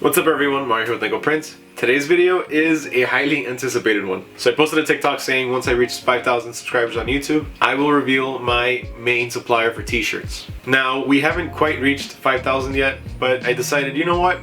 What's up everyone, Mario here with Nickel Prints. Today's video is a highly anticipated one. So I posted a TikTok saying once I reach 5,000 subscribers on YouTube, I will reveal my main supplier for t-shirts. Now, we haven't quite reached 5,000 yet, but I decided, you know what?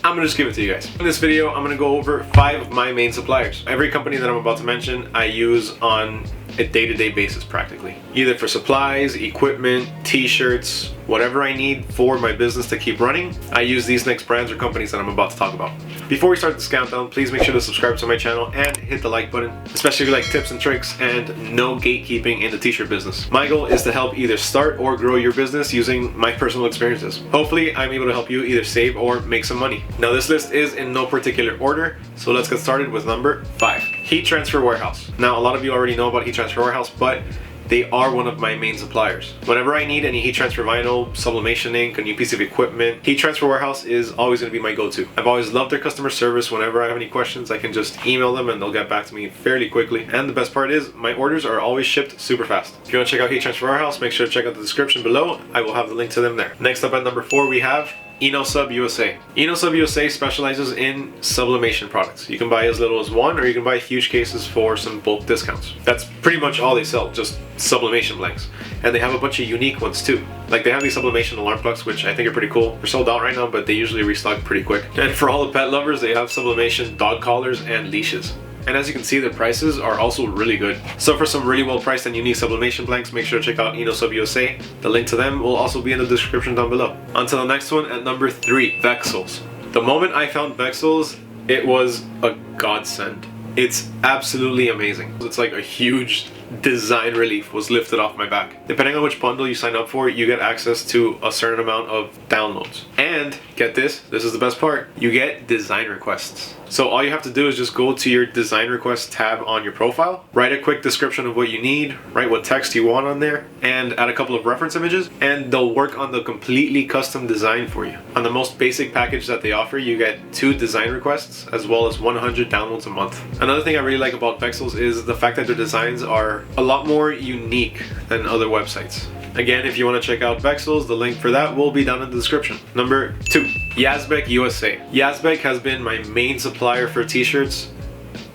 I'm gonna just give it to you guys. In this video, I'm gonna go over 5 of my main suppliers. Every company that I'm about to mention, I use on a day-to-day basis practically. Either for supplies, equipment, t-shirts, whatever I need for my business to keep running, I use these next brands or companies that I'm about to talk about. Before we start this countdown, please make sure to subscribe to my channel and hit the like button, especially if you like tips and tricks and no gatekeeping in the t-shirt business. My goal is to help either start or grow your business using my personal experiences. Hopefully, I'm able to help you either save or make some money. Now, this list is in no particular order, so let's get started with number 5. Heat Transfer Warehouse. Now, a lot of you already know about Heat Transfer Warehouse, but they are one of my main suppliers. Whenever I need any heat transfer vinyl, sublimation ink, a new piece of equipment, Heat Transfer Warehouse is always going to be my go-to. I've always loved their customer service. Whenever I have any questions, I can just email them and they'll get back to me fairly quickly. And the best part is, my orders are always shipped super fast. If you want to check out Heat Transfer Warehouse, make sure to check out the description below. I will have the link to them there. Next up at number 4, we have Innosub USA. Innosub USA specializes in sublimation products. You can buy as little as 1 or you can buy huge cases for some bulk discounts. That's pretty much all they sell, just sublimation blanks. And they have a bunch of unique ones too. Like they have these sublimation alarm clocks, which I think are pretty cool. They're sold out right now, but they usually restock pretty quick. And for all the pet lovers, they have sublimation dog collars and leashes. And as you can see, the prices are also really good. So for some really well priced and unique sublimation blanks, make sure to check out Innosub USA. The link to them will also be in the description down below. On to the next one at number 3, Vexels. The moment I found Vexels, it was a godsend. It's absolutely amazing. It's like a huge design relief was lifted off my back. Depending on which bundle you sign up for, you get access to a certain amount of downloads. And get this is the best part, you get design requests. So all you have to do is just go to your design request tab on your profile, write a quick description of what you need, write what text you want on there, and add a couple of reference images, and they'll work on the completely custom design for you. On the most basic package that they offer, you get 2 design requests as well as 100 downloads a month. Another thing I really like about Vexels is the fact that their designs are a lot more unique than other websites. Again, if you want to check out Vexels, the link for that will be down in the description. Number 2, Yazbek USA. Yazbek has been my main supplier for t-shirts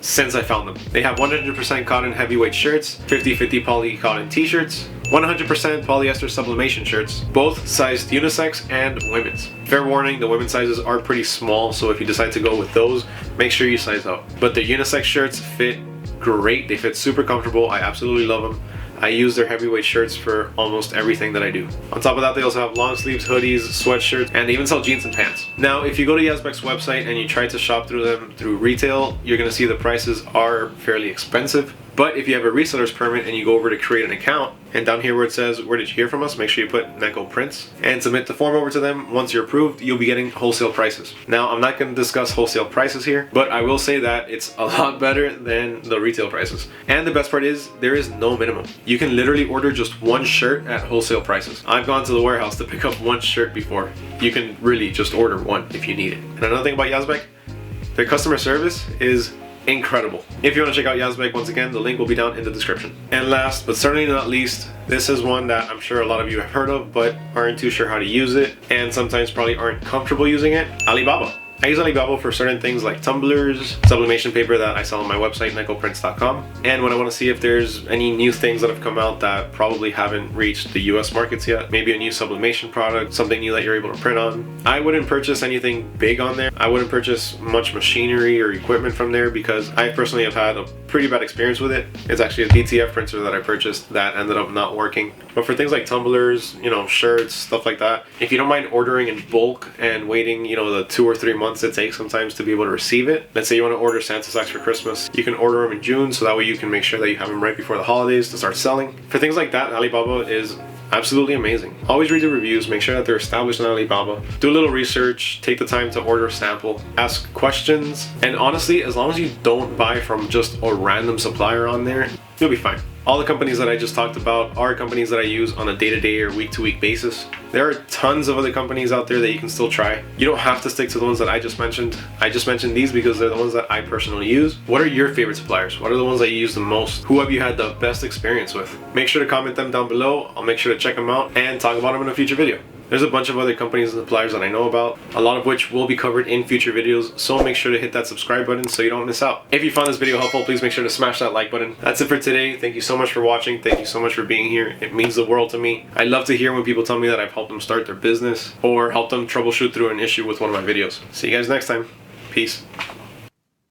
since I found them. They have 100% cotton heavyweight shirts, 50/50 poly cotton t-shirts, 100% polyester sublimation shirts, both sized unisex and women's. Fair warning, the women's sizes are pretty small, so if you decide to go with those, make sure you size up. But the unisex shirts fit great. They fit super comfortable. I absolutely love them. I use their heavyweight shirts for almost everything that I do. On top of that, they also have long sleeves, hoodies, sweatshirts, and they even sell jeans and pants. Now, if you go to Yazbek's website and you try to shop through them through retail, you're gonna see the prices are fairly expensive. But if you have a reseller's permit and you go over to create an account, and down here where it says, "Where did you hear from us?" make sure you put Nickel Prints and submit the form over to them. Once you're approved, you'll be getting wholesale prices. Now, I'm not going to discuss wholesale prices here, but I will say that it's a lot better than the retail prices. And the best part is, there is no minimum. You can literally order just 1 shirt at wholesale prices. I've gone to the warehouse to pick up 1 shirt before. You can really just order 1 if you need it. And another thing about Yazbek, their customer service is incredible. If you want to check out Yazbek, once again, the link will be down in the description. And last, but certainly not least, this is one that I'm sure a lot of you have heard of, but aren't too sure how to use it, and sometimes probably aren't comfortable using it, Alibaba. I use Alibaba for certain things like tumblers, sublimation paper that I sell on my website, nickelprints.com. And when I want to see if there's any new things that have come out that probably haven't reached the US markets yet, maybe a new sublimation product, something new that you're able to print on, I wouldn't purchase anything big on there. I wouldn't purchase much machinery or equipment from there because I personally have had a pretty bad experience with it. It's actually a DTF printer that I purchased that ended up not working. But for things like tumblers, shirts, stuff like that, if you don't mind ordering in bulk and waiting, the 2 or 3 months it takes sometimes to be able to receive it. Let's say you want to order Santa sacks for Christmas. You can order them in June, so that way you can make sure that you have them right before the holidays to start selling. For things like that, Alibaba is absolutely amazing. Always read the reviews, make sure that they're established on Alibaba. Do a little research, take the time to order a sample, ask questions, and honestly, as long as you don't buy from just a random supplier on there, you'll be fine. All the companies that I just talked about are companies that I use on a day-to-day or week-to-week basis. There are tons of other companies out there that you can still try. You don't have to stick to the ones that I just mentioned. I just mentioned these because they're the ones that I personally use. What are your favorite suppliers? What are the ones that you use the most? Who have you had the best experience with? Make sure to comment them down below. I'll make sure to check them out and talk about them in a future video. There's a bunch of other companies and suppliers that I know about, a lot of which will be covered in future videos, so make sure to hit that subscribe button so you don't miss out. If you found this video helpful, please make sure to smash that like button. That's it for today. Thank you so much for watching. Thank you so much for being here. It means the world to me. I love to hear when people tell me that I've helped them start their business or helped them troubleshoot through an issue with one of my videos. See you guys next time. Peace.